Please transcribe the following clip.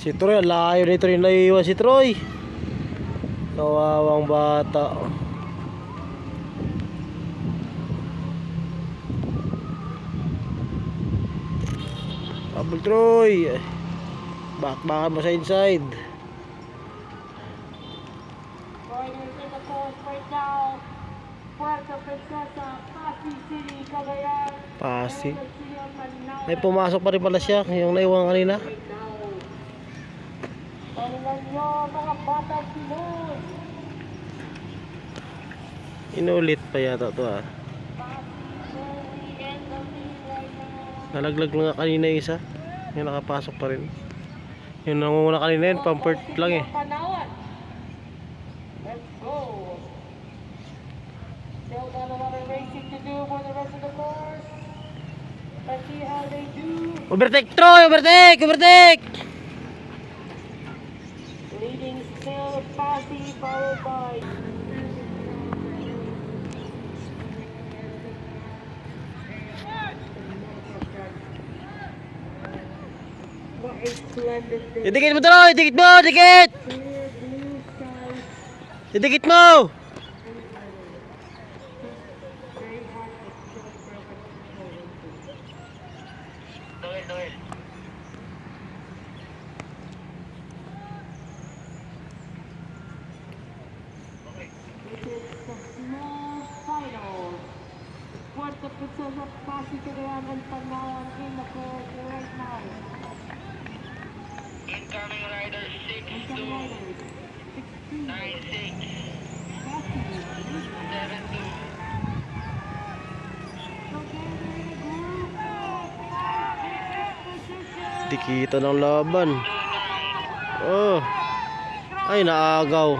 Si Troy, layo nito rin naiiwan si Troy. Kawawang bata. Double Troy. Bakbakan mo sa inside. Going into the course right now. Puerto Princesa, Pasig City, Cagayan. Pasig. May pumasok pa rin pala siya, yung naiwan kanina. Palingan nyo mga batang Pinoy. Inulit pa yata to ah. Nalaglag lang nga kanina yung isa. Yung nakapasok pa rin. Yung nangunguna kanina yun, pampert lang eh. Let's go. Still got a lot of racing to do for the rest of the course. Let's see how they do. Overtake Troy! Overtake! Overtake! Leading still Pasig, followed by what a splendid day. Idikit mo Troy! Idikit mo! Idikit! Clear blue skies. Idikit mo! Very hard to show perfect performance. This is the small final. Puerto Princesa, Pasig, Cagayan, and Panawan in the course right now. Incoming rider Incoming 6-2, riders, 16, 9-6, Pasig, 7-2. so they're in a group of 5 position. Dikita ng laban. Oh. Ay, naagaw.